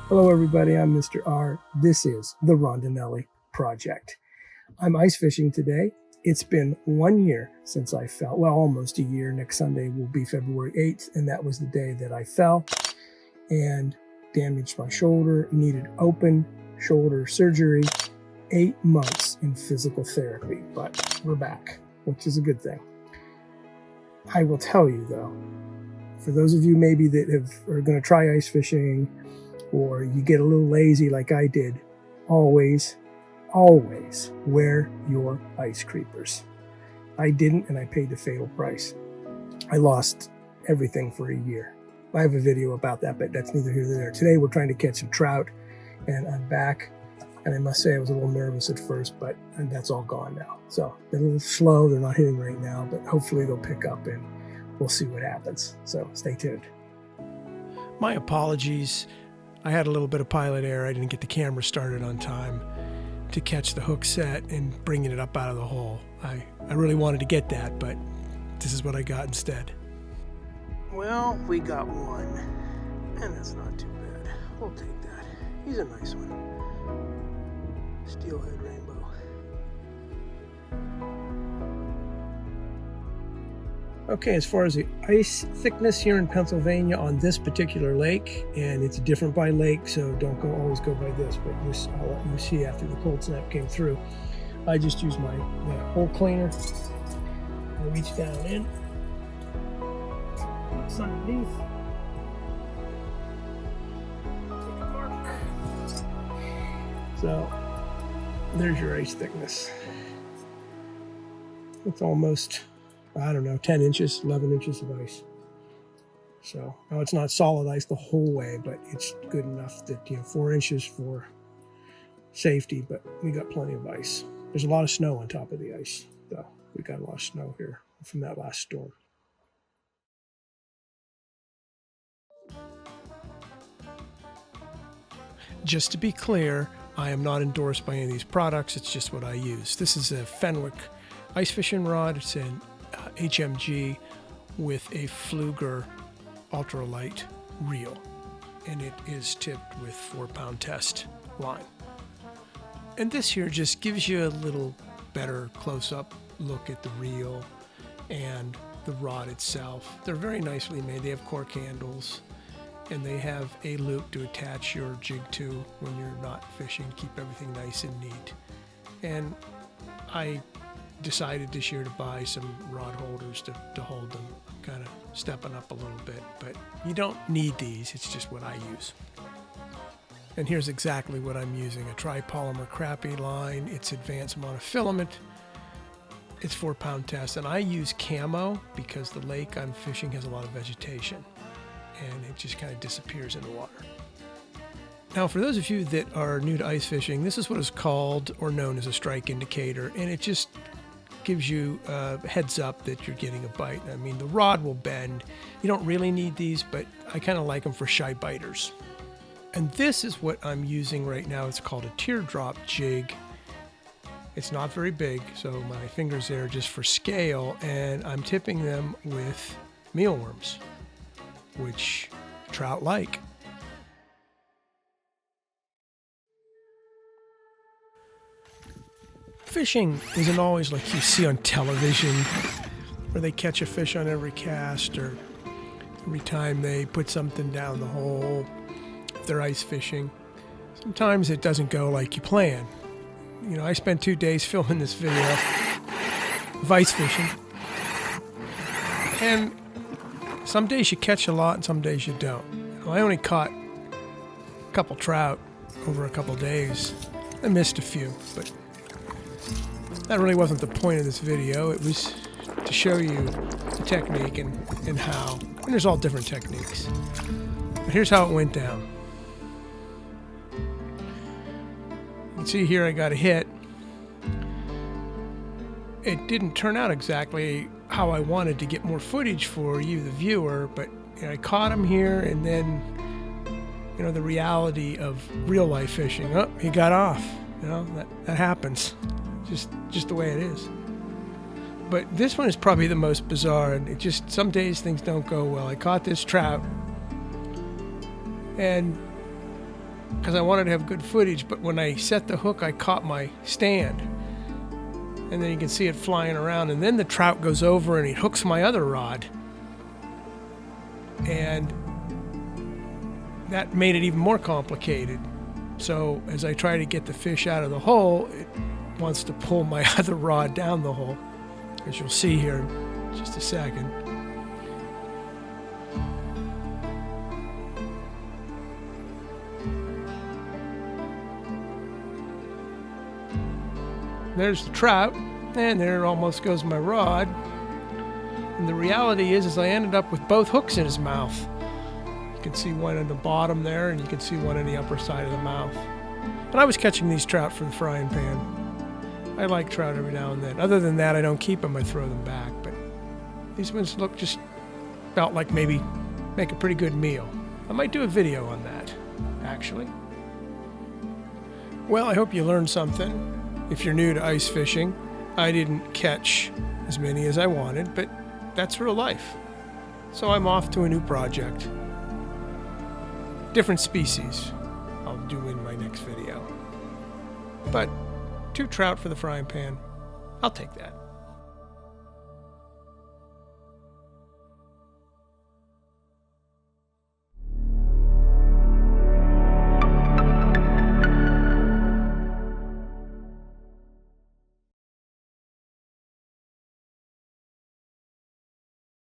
Hello everybody, I'm Mr. R. This is the Rondinelli Project. I'm ice fishing today. It's been 1 year since I fell, well, almost a year. Next Sunday will be February 8th, and that was the day that I fell and damaged my shoulder, needed open shoulder surgery, 8 months in physical therapy, but we're back, which is a good thing. I will tell you though, for those of you maybe that are going to try ice fishing, or you get a little lazy like I did, always wear your ice creepers. I didn't, and I paid the fatal price. I lost everything for a year. I have a video about that, but that's neither here nor there. Today we're trying to catch some trout, and I'm back. And I must say I was a little nervous at first, but that's all gone now. So they're a little slow, they're not hitting right now, but hopefully they'll pick up and we'll see what happens. So stay tuned. My apologies. I had a little bit of pilot error. I didn't get the camera started on time to catch the hook set and bringing it up out of the hole. I really wanted to get that, but this is what I got instead. Well, we got one, and that's not too bad. We'll take that. He's a nice one. Steelhead rainbow. Okay, as far as the ice thickness here in Pennsylvania on this particular lake, and it's different by lake, so don't always go by this, but I'll let you see after the cold snap came through. I just used my hole cleaner. I reach down in. It's underneath. Take a mark. So there's your ice thickness. It's almost, I don't know, 10 inches, 11 inches of ice. So now it's not solid ice the whole way, but it's good enough that, 4 inches for safety, but we got plenty of ice. There's a lot of snow on top of the ice, though. We got a lot of snow here from that last storm. Just to be clear, I am not endorsed by any of these products. It's just what I use. This is a Fenwick ice fishing rod. It's an HMG with a Pfluger ultralight reel, and it is tipped with 4-pound test line. And this here just gives you a little better close-up look at the reel and the rod itself. They're very nicely made. They have cork handles, and they have a loop to attach your jig to when you're not fishing, keep everything nice and neat. And I decided this year to buy some rod holders to hold them. I'm kind of stepping up a little bit, but you don't need these. It's just what I use. And here's exactly what I'm using: a tripolymer crappie line. It's advanced monofilament. It's 4-pound test, and I use camo because the lake I'm fishing has a lot of vegetation, and it just kind of disappears in the water. Now, for those of you that are new to ice fishing, this is what is called or known as a strike indicator, and it just gives you a heads up that you're getting a bite. I mean, the rod will bend. You don't really need these, but I kind of like them for shy biters. And this is what I'm using right now. It's called a teardrop jig. It's not very big, so my fingers there are just for scale, and I'm tipping them with mealworms, which trout like. Fishing isn't always like you see on television, where they catch a fish on every cast, or every time they put something down the hole if they're ice fishing. Sometimes it doesn't go like you plan. I spent 2 days filming this video of ice fishing, and some days you catch a lot and some days you don't. I only caught a couple trout over a couple days. I missed a few, but that really wasn't the point of this video. It was to show you the technique and how. And there's all different techniques. But here's how it went down. You can see here I got a hit. It didn't turn out exactly how I wanted to get more footage for you, the viewer, but I caught him here, and then the reality of real life fishing. Oh, he got off. That happens. Just the way it is. But this one is probably the most bizarre, and some days things don't go well. I caught this trout, and because I wanted to have good footage, but when I set the hook, I caught my stand. And then you can see it flying around, and then the trout goes over and he hooks my other rod. And that made it even more complicated. So as I try to get the fish out of the hole, it wants to pull my other rod down the hole, as you'll see here in just a second. There's the trout, and there almost goes my rod. And the reality is I ended up with both hooks in his mouth. You can see one in the bottom there, and you can see one in the upper side of the mouth. And I was catching these trout for the frying pan. I like trout every now and then. Other than that, I don't keep them, I throw them back. But these ones look just about like maybe make a pretty good meal. I might do a video on that, actually. Well, I hope you learned something. If you're new to ice fishing, I didn't catch as many as I wanted, but that's real life. So I'm off to a new project. Different species I'll do in my next video. But 2 trout for the frying pan, I'll take that.